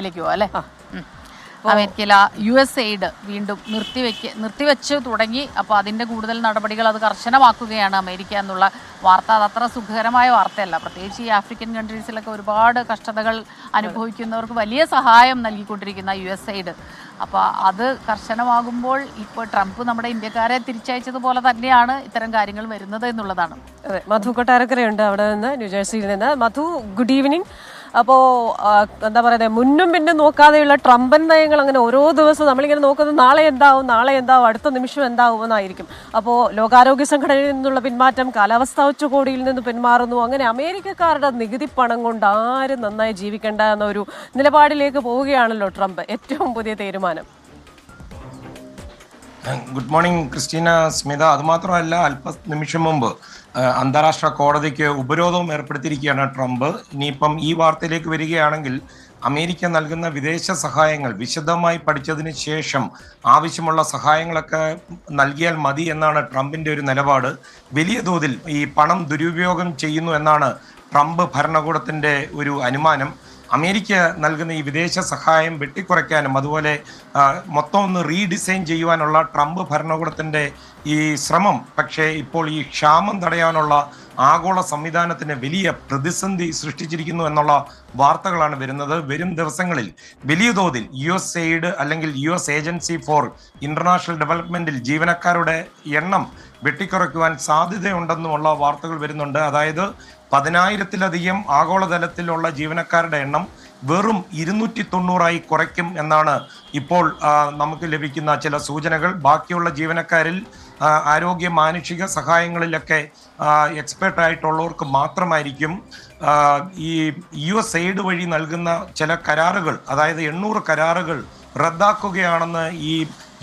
ിലേക്ക് പോവാം അല്ലേ? അമേരിക്കയിൽ യു എസ് എയ്ഡ് വീണ്ടും നിർത്തിവെച്ച് തുടങ്ങി. അപ്പോൾ അതിൻ്റെ കൂടുതൽ നടപടികൾ അത് കർശനമാക്കുകയാണ് അമേരിക്ക എന്നുള്ള വാർത്ത. അതത്ര സുഖകരമായ വാർത്തയല്ല. പ്രത്യേകിച്ച് ഈ ആഫ്രിക്കൻ കൺട്രീസിലൊക്കെ ഒരുപാട് കഷ്ടതകൾ അനുഭവിക്കുന്നവർക്ക് വലിയ സഹായം നൽകിക്കൊണ്ടിരിക്കുന്ന യു എസ് എയ്ഡ്. അപ്പോൾ അത് കർശനമാകുമ്പോൾ ഇപ്പോൾ ട്രംപ് നമ്മുടെ ഇന്ത്യക്കാരെ തിരിച്ചയച്ചതുപോലെ തന്നെയാണ് ഇത്തരം കാര്യങ്ങൾ വരുന്നത് എന്നുള്ളതാണ്. അതെ, മധു കൊട്ടാരക്കരയുണ്ട് അവിടെ നിന്ന്, ന്യൂജേഴ്സിയിൽ നിന്ന്. മധു, ഗുഡ് ഈവനിങ്. അപ്പോൾ എന്താ പറയുക, മുന്നും പിന്നും നോക്കാതെയുള്ള ട്രംപൻ നയങ്ങൾ അങ്ങനെ ഓരോ ദിവസവും നമ്മളിങ്ങനെ നോക്കുന്നത് നാളെ എന്താവും അടുത്ത നിമിഷം എന്താവുമെന്നായിരിക്കും. അപ്പോൾ ലോകാരോഗ്യ സംഘടനയിൽ നിന്നുള്ള പിന്മാറ്റം, കാലാവസ്ഥാ ഉച്ചകോടിയിൽ നിന്ന് പിന്മാറുന്നു, അങ്ങനെ അമേരിക്കക്കാരുടെ നികുതി പണം കൊണ്ട് ആരും നന്നായി ജീവിക്കേണ്ട എന്നൊരു നിലപാടിലേക്ക് പോവുകയാണല്ലോ ട്രംപ്. ഏറ്റവും പുതിയ തീരുമാനം. Good morning Christina, Smitha. അതുമാത്രമല്ല, നിമിഷം മുമ്പ് അന്താരാഷ്ട്ര കോടതിക്ക് ഉപരോധവും ഏർപ്പെടുത്തിയിരിക്കുകയാണ് ട്രംപ്. ഇനിയിപ്പം ഈ വാർത്തയിലേക്ക് വരികയാണെങ്കിൽ, അമേരിക്ക നൽകുന്ന വിദേശ സഹായങ്ങൾ വിശദമായി പഠിച്ചതിന് ശേഷം ആവശ്യമുള്ള സഹായങ്ങളൊക്കെ നൽകിയാൽ മതി എന്നാണ് ട്രംപിൻ്റെ ഒരു നിലപാട്. വലിയ തോതിൽ ഈ പണം ദുരുപയോഗം ചെയ്യുന്നു എന്നാണ് ട്രംപ് ഭരണകൂടത്തിൻ്റെ ഒരു അനുമാനം. അമേരിക്ക നൽകുന്ന ഈ വിദേശ സഹായം വെട്ടിക്കുറയ്ക്കാനും അതുപോലെ മൊത്തം ഒന്ന് റീഡിസൈൻ ചെയ്യുവാനുള്ള ട്രംപ് ഭരണകൂടത്തിൻ്റെ ഈ ശ്രമം പക്ഷേ ഇപ്പോൾ ഈ ക്ഷാമം തടയാനുള്ള ആഗോള സംവിധാനത്തിന് വലിയ പ്രതിസന്ധി സൃഷ്ടിച്ചിരിക്കുന്നു എന്നുള്ള വാർത്തകളാണ് വരുന്നത്. വരും ദിവസങ്ങളിൽ വലിയ തോതിൽ യു എസ് എയ്ഡ് അല്ലെങ്കിൽ U S agency for international ഡെവലപ്മെന്റിൽ ജീവനക്കാരുടെ എണ്ണം വെട്ടിക്കുറയ്ക്കുവാൻ സാധ്യതയുണ്ടെന്നുമുള്ള വാർത്തകൾ വരുന്നുണ്ട്. അതായത് 10,000-ലധികം ആഗോളതലത്തിലുള്ള ജീവനക്കാരുടെ എണ്ണം വെറും 290 കുറയ്ക്കും എന്നാണ് ഇപ്പോൾ നമുക്ക് ലഭിക്കുന്ന ചില സൂചനകൾ. ബാക്കിയുള്ള ജീവനക്കാരിൽ ആരോഗ്യ മാനുഷിക സഹായങ്ങളിലൊക്കെ എക്സ്പെർട്ടായിട്ടുള്ളവർക്ക് മാത്രമായിരിക്കും ഈ യു എസ് എയ്ഡ് വഴി നൽകുന്ന ചില കരാറുകൾ, അതായത് 800 കരാറുകൾ റദ്ദാക്കുകയാണെന്ന് ഈ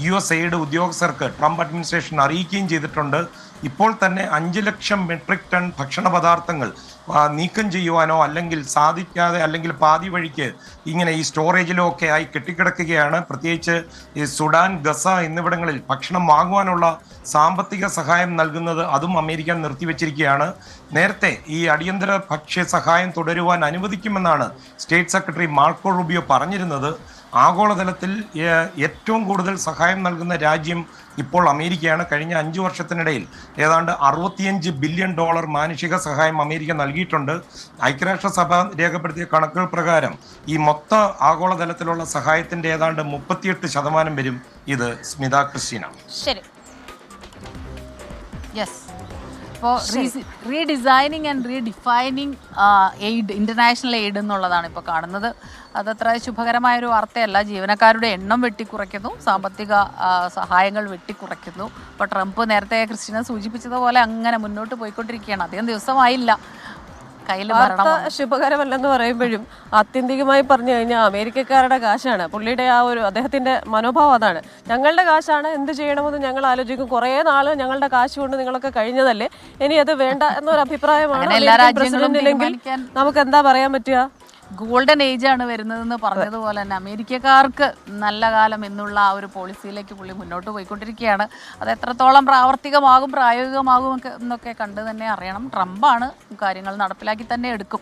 യു എസ് എയ്ഡ് ഉദ്യോഗസ്ഥർക്ക് ട്രംപ് അഡ്മിനിസ്ട്രേഷൻ അറിയിക്കുകയും ചെയ്തിട്ടുണ്ട്. ഇപ്പോൾ തന്നെ 5 ലക്ഷം മെട്രിക് ടൺ ഭക്ഷണ പദാർത്ഥങ്ങൾ നീക്കം ചെയ്യുവാനോ അല്ലെങ്കിൽ സാധിക്കാതെ അല്ലെങ്കിൽ പാതി വഴിക്ക് ഇങ്ങനെ ഈ സ്റ്റോറേജിലോ ഒക്കെ ആയി കെട്ടിക്കിടക്കുകയാണ്. പ്രത്യേകിച്ച് ഈ സുഡാൻ, ഗസ എന്നിവിടങ്ങളിൽ ഭക്ഷണം വാങ്ങുവാനുള്ള സാമ്പത്തിക സഹായം നൽകുന്നത് അതും അമേരിക്ക നിർത്തിവെച്ചിരിക്കുകയാണ്. നേരത്തെ ഈ അടിയന്തര ഭക്ഷ്യ സഹായം തുടരുവാൻ അനുവദിക്കുമെന്നാണ് സ്റ്റേറ്റ് സെക്രട്ടറി മാർക്കോ റൂബിയോ പറഞ്ഞിരുന്നത്. ആഗോളതലത്തിൽ ഏറ്റവും കൂടുതൽ സഹായം നൽകുന്ന രാജ്യം ഇപ്പോൾ അമേരിക്കയാണ്. കഴിഞ്ഞ 5 വർഷത്തിനിടയിൽ ഏതാണ്ട് $65 ബില്യൺ മാനുഷിക സഹായം അമേരിക്ക നൽകിയിട്ടുണ്ട്. ഐക്യരാഷ്ട്രസഭ രേഖപ്പെടുത്തിയ കണക്കുകൾ പ്രകാരം ഈ മൊത്ത ആഗോളതലത്തിലുള്ള സഹായത്തിന്റെ ഏതാണ്ട് 38% വരും ഇത്. സ്മിത, ക്രിസ്റ്റീന. ശരി. യെസ്. ഇപ്പോൾ redesigning and redefining aid, international aid എന്നുള്ളതാണ് ഇപ്പോൾ കാണുന്നത്. അതത്ര ശുഭകരമായൊരു വാർത്തയല്ല. ജീവനക്കാരുടെ എണ്ണം വെട്ടിക്കുറയ്ക്കുന്നു, സാമ്പത്തിക സഹായങ്ങൾ വെട്ടിക്കുറയ്ക്കുന്നു. ഇപ്പോൾ ട്രംപ് നേരത്തെ ക്രിസ്റ്റീന സൂചിപ്പിച്ചതുപോലെ അങ്ങനെ മുന്നോട്ട് പോയിക്കൊണ്ടിരിക്കുകയാണ്. അധികം ദിവസമായില്ല കയ്യിൽ ഭരണം. ശുഭകരമല്ലെന്ന് പറയുമ്പോഴും ആത്യന്തികമായി പറഞ്ഞു കഴിഞ്ഞാൽ അമേരിക്കക്കാരുടെ കാശാണ്. പുള്ളിയുടെ ആ ഒരു അദ്ദേഹത്തിന്റെ മനോഭാവം അതാണ്. ഞങ്ങളുടെ കാശാണ്, എന്ത് ചെയ്യണമെന്ന് ഞങ്ങൾ ആലോചിക്കും. കുറേ നാൾ ഞങ്ങളുടെ കാശ് കൊണ്ട് നിങ്ങളൊക്കെ കഴിഞ്ഞതല്ലേ, ഇനി അത് വേണ്ട എന്നൊരു അഭിപ്രായമാണ് പ്രസിഡന്റിലെങ്കിൽ നമുക്ക് എന്താ പറയാൻ പറ്റുക. ഗോൾഡൻ ഏജ് ആണ് വരുന്നതെന്ന് പറഞ്ഞതുപോലെ തന്നെ അമേരിക്കക്കാർക്ക് നല്ല കാലം എന്നുള്ള ആ ഒരു പോളിസിയിലേക്ക് പുള്ളി മുന്നോട്ട് പോയിക്കൊണ്ടിരിക്കുകയാണ്. അത് എത്രത്തോളം പ്രാവർത്തികമാകും, പ്രായോഗികമാകും എന്നൊക്കെ കണ്ട് തന്നെ അറിയണം. ട്രംപാണ് കാര്യങ്ങൾ നടപ്പിലാക്കി തന്നെ എടുക്കും.